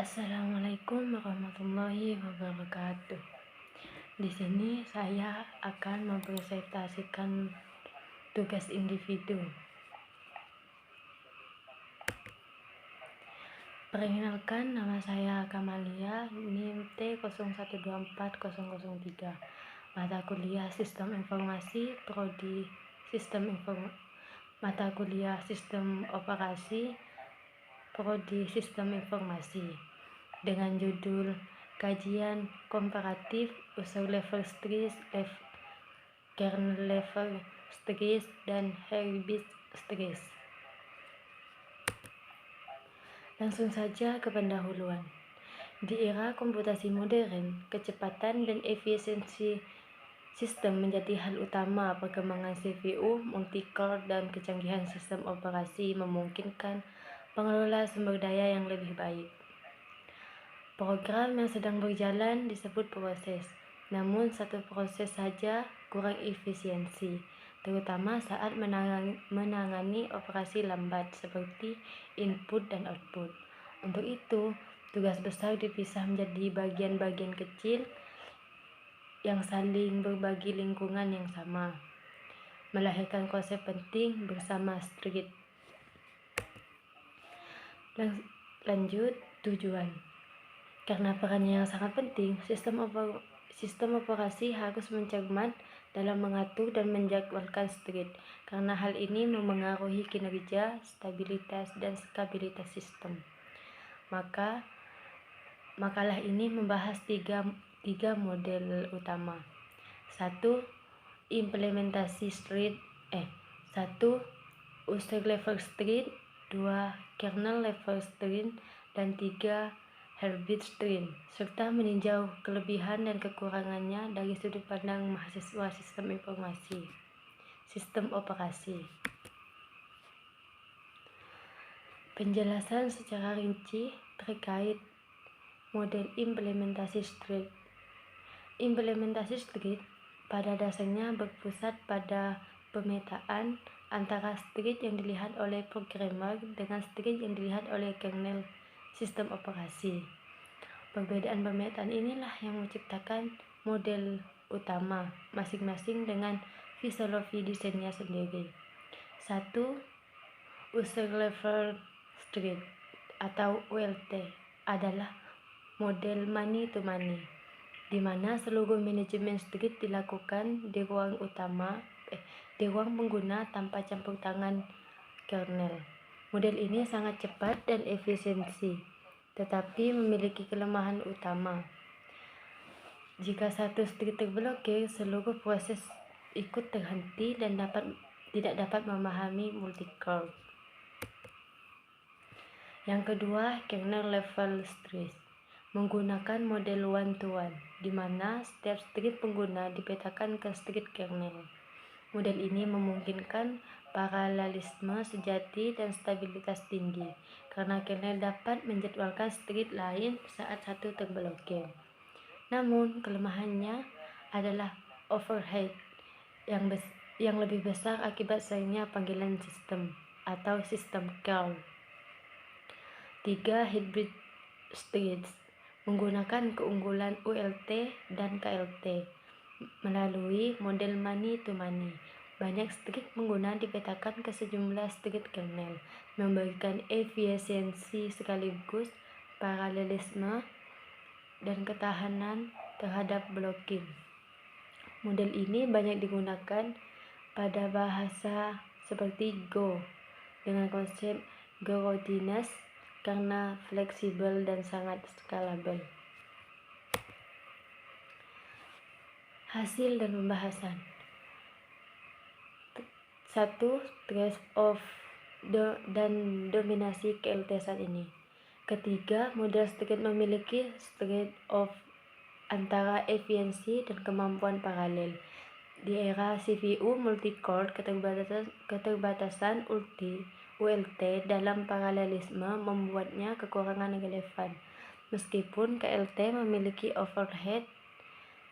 Assalamualaikum warahmatullahi wabarakatuh. Di sini saya akan mempresentasikan tugas individu. Perkenalkan, nama saya Kamalia, NIM T01240003. Mata kuliah Sistem Informasi, Prodi Mata kuliah Sistem Operasi, Prodi Sistem Informasi, dengan judul Kajian Komparatif User Level Stress, Kernel Level Stress, dan Herbit Stress. Langsung saja ke pendahuluan. Di era komputasi modern, kecepatan dan efisiensi sistem menjadi hal utama. Perkembangan CPU, multi-core, dan kecanggihan sistem operasi memungkinkan pengelola sumber daya yang lebih baik. Program yang sedang berjalan disebut proses, namun satu proses saja kurang efisiensi, terutama saat menangani operasi lambat seperti input dan output. Untuk itu, tugas besar dipisah menjadi bagian-bagian kecil yang saling berbagi lingkungan yang sama, melahirkan konsep penting bersama street. Lanjut, tujuan. Karena perannya yang sangat penting, sistem operasi harus mencermat dalam mengatur dan menjadwalkan street, karena hal ini memengaruhi kinerja, stabilitas, dan skabilitas sistem. Makalah ini membahas tiga model utama. 1. Implementasi street 1. User level street, 2. Kernel level street, dan 3. Herbit street, serta meninjau kelebihan dan kekurangannya dari sudut pandang mahasiswa sistem operasi. Penjelasan secara rinci terkait model implementasi street. Implementasi street pada dasarnya berpusat pada pemetaan antara street yang dilihat oleh programmer dengan street yang dilihat oleh kernel sistem operasi. Perbedaan pemetaan inilah yang menciptakan model utama masing-masing dengan filosofi desainnya sendiri. 1. User Level Street atau ULT adalah model money to money, di mana seluruh manajemen street dilakukan di ruang pengguna tanpa campur tangan kernel. Model ini sangat cepat dan efisiensi, tetapi memiliki kelemahan utama. Jika satu street terblokir, seluruh proses ikut terhenti dan tidak dapat memahami multi-core. Yang kedua, kernel level street menggunakan model one-to-one, di mana setiap street pengguna dipetakan ke street kernel. Model ini memungkinkan paralelisme sejati dan stabilitas tinggi, karena kernel dapat menjadwalkan street lain saat satu terblokir. Namun, kelemahannya adalah overhead yang lebih besar akibat seringnya panggilan sistem atau sistem call. 3. Hybrid streets menggunakan keunggulan ULT dan KLT melalui model money to money. Banyak street pengguna dipetakan ke sejumlah street kernel, memberikan efisiensi sekaligus paralelisme dan ketahanan terhadap blocking. Model ini banyak digunakan pada bahasa seperti Go dengan konsep Go-routiness karena fleksibel dan sangat scalable. Hasil dan pembahasan. 1. Trade-off dan dominasi KLT saat ini. Ketiga, model street memiliki trade-off antara efisiensi dan kemampuan paralel. Di era CPU multi-core, keterbatasan ULT dalam paralelisme membuatnya kekurangan relevan. Meskipun KLT memiliki overhead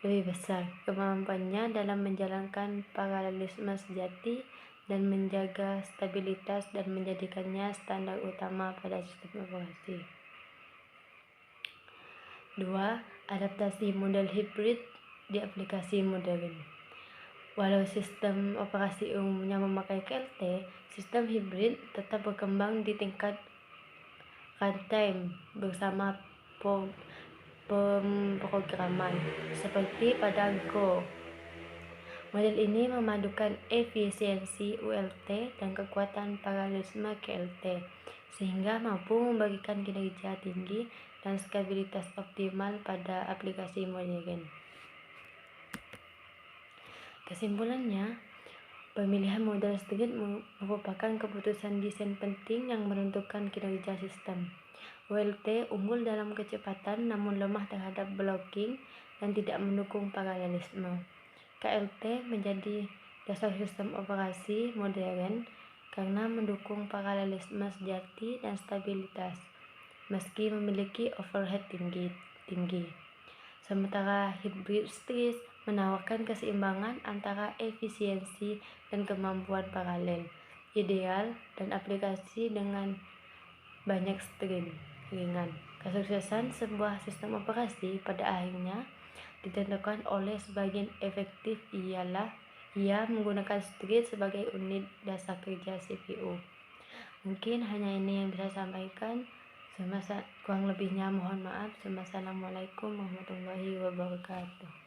lebih besar, kemampuannya dalam menjalankan paralelisme sejati dan menjaga stabilitas dan menjadikannya standar utama pada sistem operasi. 2. Adaptasi model hibrid di aplikasi modern. Walau sistem operasi umumnya memakai KLT, sistem hibrid tetap berkembang di tingkat runtime bersama pemrograman, seperti pada Go. Model ini memadukan efisiensi ULT dan kekuatan paralelisme KLT, sehingga mampu membagikan kinerja tinggi dan skabilitas optimal pada aplikasi modern. Kesimpulannya, pemilihan model street merupakan keputusan desain penting yang menentukan kinerja sistem. ULT unggul dalam kecepatan namun lemah terhadap blocking dan tidak mendukung paralelisme. KLT menjadi dasar sistem operasi modern karena mendukung paralelisme sejati dan stabilitas, meski memiliki overhead tinggi. Sementara hybrid street menawarkan keseimbangan antara efisiensi dan kemampuan paralel, ideal dan aplikasi dengan banyak stream ringan. Kesuksesan sebuah sistem operasi pada akhirnya ditentukan oleh sebagian efektif ialah ia menggunakan street sebagai unit dasar kerja CPU. Mungkin hanya ini yang bisa saya sampaikan. Kurang lebihnya mohon maaf. Wassalamualaikum warahmatullahi wabarakatuh.